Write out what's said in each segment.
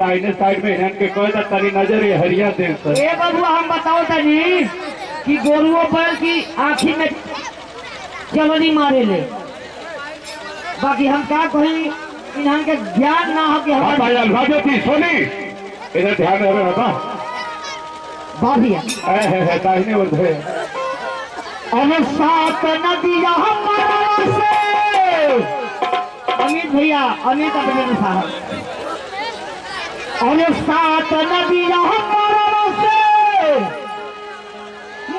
दाहिने साइड में हन के कोई तारी नजर है हरिया देव सर। ए बबुआ हम बताओ तनी कि गोरुओं पर की आँखी में चवनी मारे ले, बाकी हम क्या कहीं इन्हां के ज्ञान ना हो कि हमारे राजोती सोनी इधर ध्यान रहे बाबा बाभिया है दाहिने ओर है अरे सात नदिया हमारा से अमित भैया अमित अभिनंदन साहब अरे सात नदिया हमारा से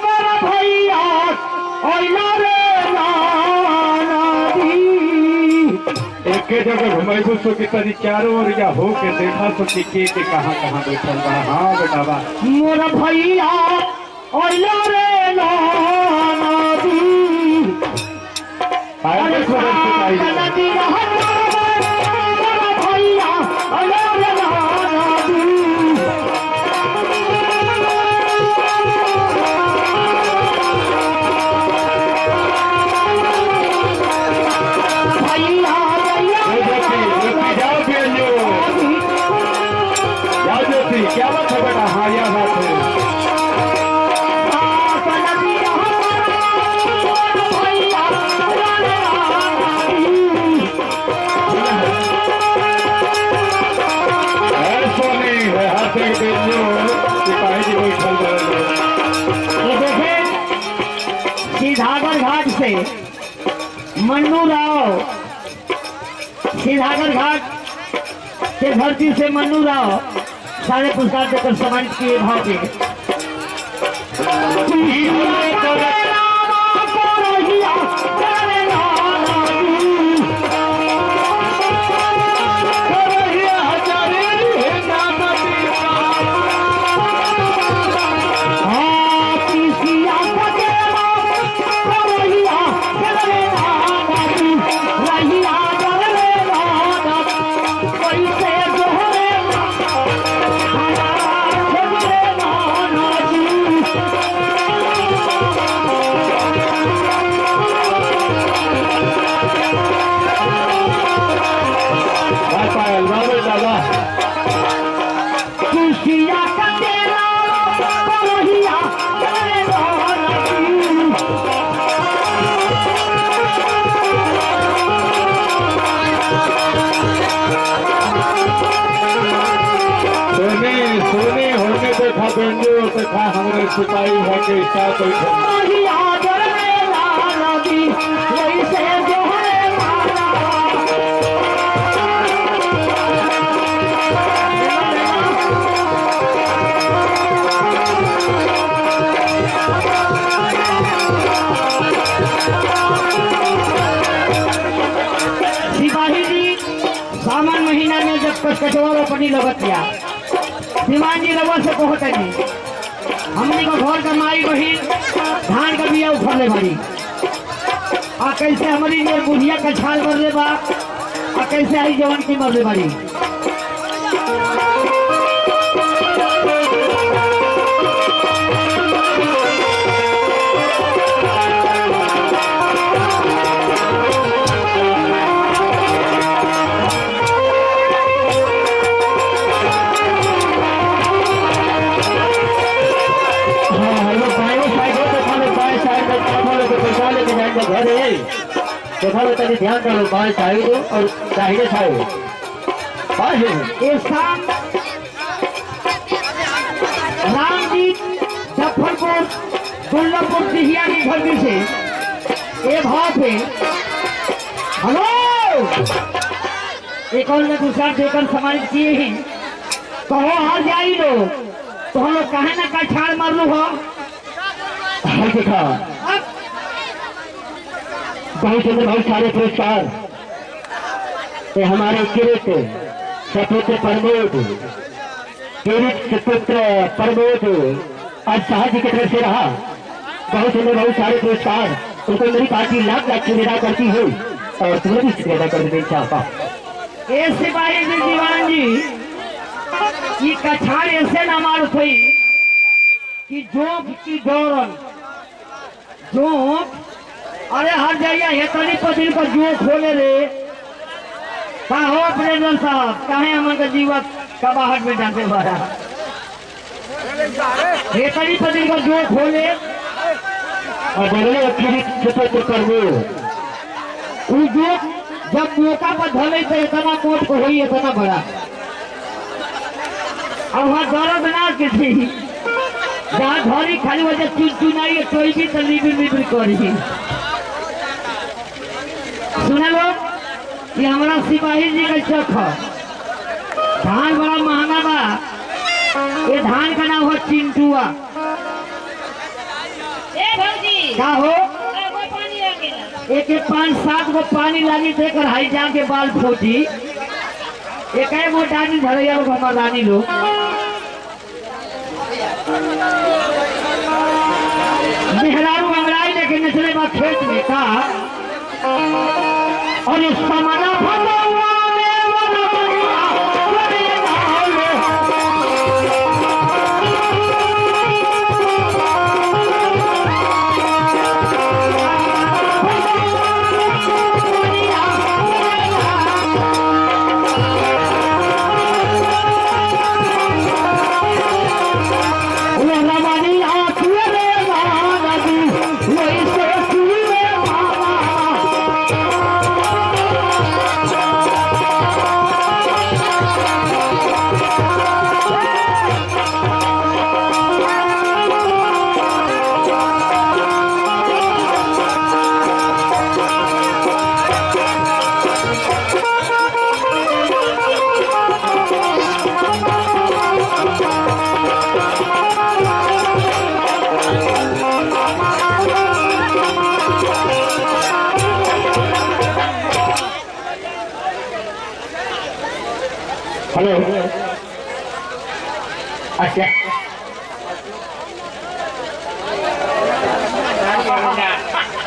मेरा भैया और रे एक जगह घुमाई सो कि तरी चारों ओर या हो के देखा सो कि के कहां कहां बैठल बा। हां बेटा बा मोरा भैया और रे नादी अरे नदी मोरा भैया और रे नादी क्या बात है बेटा। हाँ यह बात है सोनी है हाथ सिपाही जी वही चल रहे। ये देखें सीधागर घाट से मन्नू राव, सीधागर घाट के धरती से मन्नू राव सारे पुरस्कार देकर सम्मानित किए भाव के देखा हमारे सिपाही है के साथ सिपाही जी सावन महीना में जब कचवा पनी लगत गया दीवान जी रवा से बहुत है हमने को घर का माई बहन धान का बिया उखड़ ले भाई और कैसे हमारी ये बुढ़िया का छाल मर ले बा और कैसे आई जवान की मर ले भाई। देखा लो तभी ध्यान करो बाएं साइड और दाहिने साइड राम जी जफरपुर दुर्लभपुर सिहिया की धरती से एक भाव पे हेलो एक और में दूसरा देकर सम्मानित किए हैं। कहो हार जाई लो तो हम लोग कहे ना का छाड़ मार लो हो देखा बहुत सारे पुरस्कार हमारे किरीट सपुत्र प्रमोद किरीट सपुत्र प्रमोद और शाह जी की तरफ से रहा। बहुत सारे पुरस्कार उनको मेरी पार्टी लाख लाख की निदा करती है और तुम्हें भी शिकायत कर देना चाहता। ए सिपाही जी दीवान जी ये कछाड़ ऐसे ना मार हुई कि जोक की दौरन जोक अरे हर जाइए हेतनी पतिल को जो खोले रे का हो प्रेसिडेंट साहब काहे हमन का जीवत कबाहट में डांटे मारा रेकड़ी पति का जो खोले और बगले अखिरी सुपुत्र प्रमोद वो जो जब मौका पर धले तो इतना कोट को हुई इतना बड़ा अब वहाँ दर्द ना किसी जहाँ धरी खाली वजह चुनाई कोई भी तो लिबी करी सुने लो ये हमारा सिपाही जी का चक है धान बड़ा महंगा बा ये धान का नाम हो चिंटुआ क्या हो एक 5-7 गो पानी लागी देकर हाई जाके बाल फोटी एक वो डाली झड़ैया लोग हमार रानी लोग मेहरारू अंगड़ाई लेके नचले बा खेत में का और इस समाना हेलो अच्छा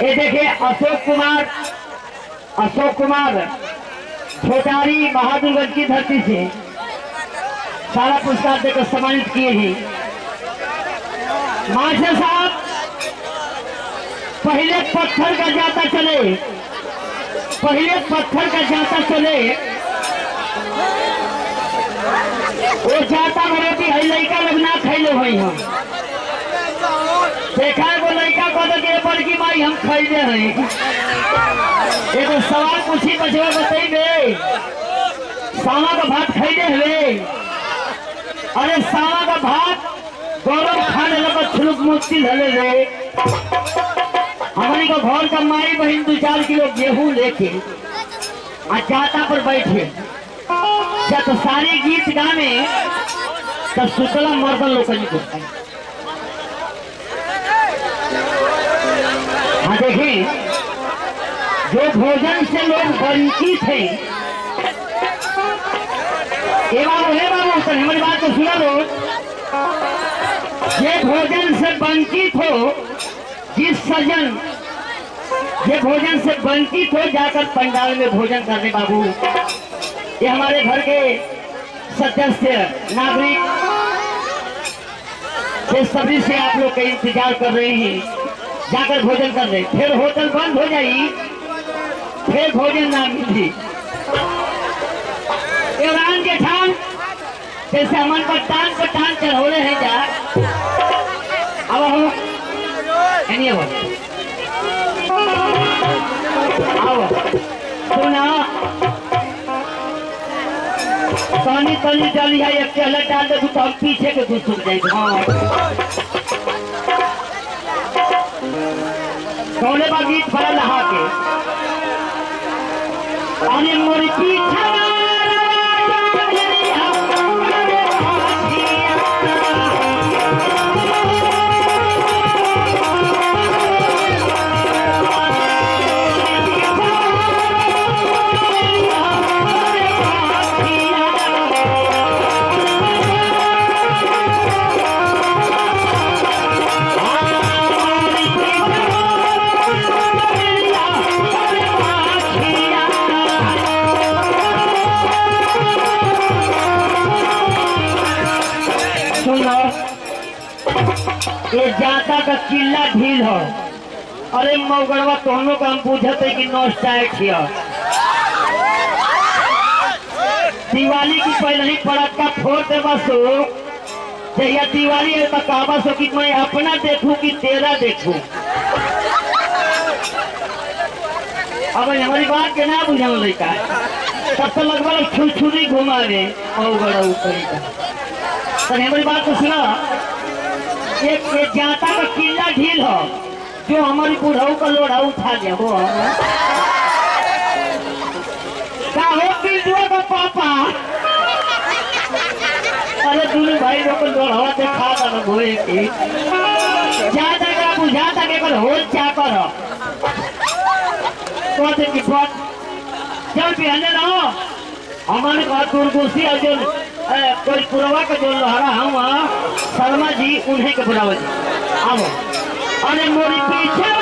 ये देखिए अशोक कुमार छोटारी बहादुरगंज की धरती से सारा पुरस्कार देकर सम्मानित किए हैं मास्टर साहब पहले पत्थर का जाता चले वो जाता मराठी है लड़का लोग ना खैले हुई हम देखा है वो लड़का कह दे बड़की माई हम खैले हैं एगो सवाल पूछी बचवा बताइए सामा का भात खैले हुए अरे सामा का भात गौरव खाने लगा छुलुक मुक्ति धले रे हमारी को घर का माई बहन 2-4 किलो गेहूं लेके जाता पर बैठे जब सारे गीत गाने तब सुतला मर्दन लोग को हाँ देखिए जो भोजन से लोग वंचित थे ये बाबू सर हमारी बात को सुना लो ये भोजन से वंचित हो जिस सजन ये भोजन से वंचित हो जाकर पंडाल में भोजन करने बाबू ये हमारे घर के सदस्य नागरिक ये सभी से आप लोग का इंतजार कर रहे हैं जाकर भोजन कर रहे फिर होटल बंद हो जाएगी फिर भोजन ना मिली रान के ठान जैसे हमन पर टान चढ़ोले हैं जा अब हम आओ सुना पानी डाली है एक चलत डाल दे तो हम पीछे के घुस जाएंगे हाँ कौने बा गीत भरा लहा के अरे मोरी पीछा ये जाता का किला ढील हो अरे मौगड़वा तोहनों का हम पूछते कि नोस्टाइट दिवाली की पहले ही पड़ाका फोड़ दे बस जहिया दिवाली है तो कहवा सो कि मैं अपना देखूं कि तेरा देखूं। अब हमारी बात के ना बुझा लड़का तब तो लगभग छुरी घुमा गए और बड़ा ऊपर तो हमारी बात तो सुना। एक जाता का किला ढील हो जो हमारी बुढ़ाऊ का लोढ़ा उठा गया वो का हो पिलुआ का पापा। अरे दोनों भाई लोग को लोढ़ा देखा था भोए की ज्यादा का बुझाता के कर हो क्या करो तो की बात जब भी हने रहो हमारे का दुर्गोशी और जो कोई पुरवा का जो लोहारा हम शर्मा जी उन्हें के बुलावे आओ। अरे मोरी पीछे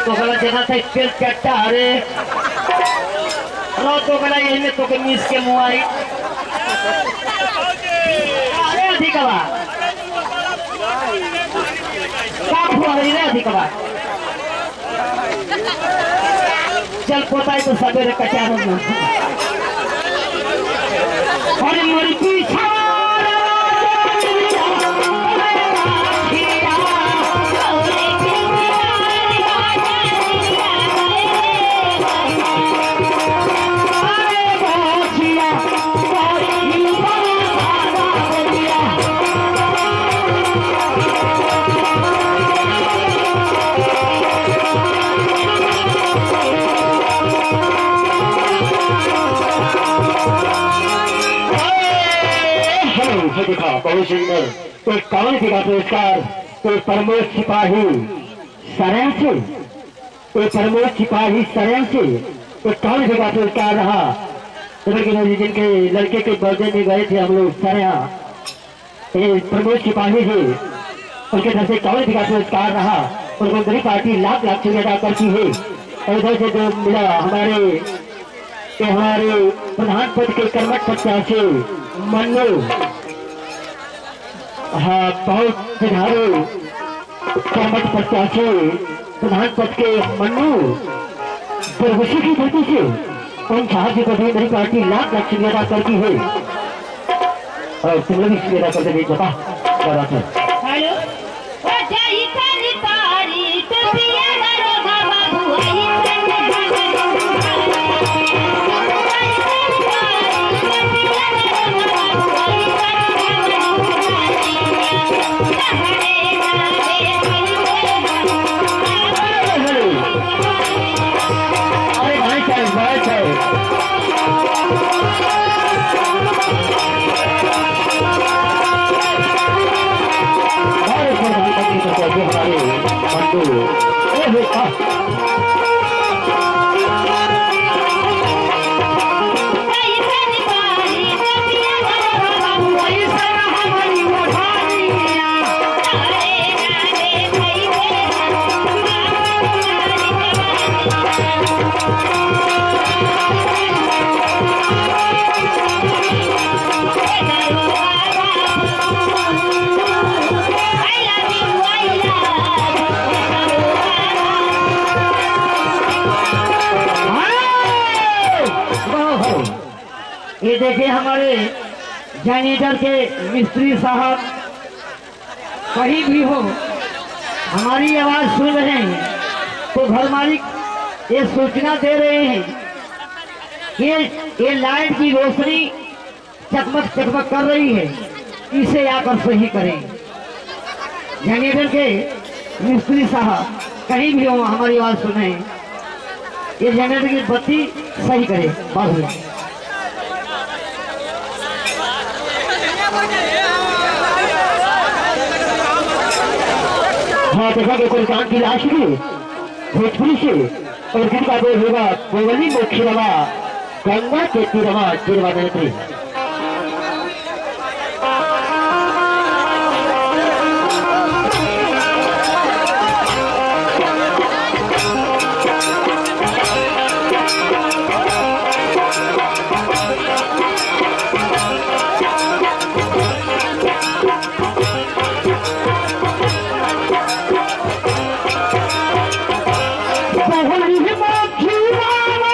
तो गला जना था स्पेल चट्टा अरे रो तो गला ये में तो के मिस के मुआई अरे अधिकवा का हुआ रे अधिकवा चल पोता तो सवेरे कचारो में अरे मोरी पीछा देखा बहुत सुंदर तो कौन सी का पुरस्कार तो प्रमोद सिपाही सरन से तो प्रमोद सिपाही सरन से तो कौन सी का पुरस्कार रहा जिनके लड़के के बर्थडे में गए थे हम लोग सरया प्रमोद सिपाही जी उनके घर से कौन सी का पुरस्कार रहा उनको गरीब पार्टी लाख लाख शुक्रिया अदा करती है। और इधर से जो मिला हमारे प्रधान पद के कर्मठ प्रत्याशी मन्नू हाँ बहुत सुधारू कर्मठ प्रत्याशी प्रधान पद के मन्नू दुर्गुशी की धरती से उन साहब जी को भी मेरी पार्टी लाख लाख शुक्रिया अदा करती है और तुम लोग भी शुक्रिया अदा करते जता बड़ा सर ये देखिए हमारे जनरेटर के मिस्त्री साहब कहीं भी हो हमारी आवाज सुन रहे हैं तो घर मालिक ये सूचना दे रहे हैं कि ये लाइट की रोशनी चकमक चकमक कर रही है इसे आकर सही करें। जनरेटर के मिस्त्री साहब कहीं भी हो हमारी आवाज सुने ये जनरेटर की बत्ती सही करे बस। हाँ देखा कि कुर्बान की लाश भी भोजपुरी से और जिनका बोल होगा गोवली मोक्षी रवा गंगा केती रवा जीरवादत्री बहुली मोक्षी रवा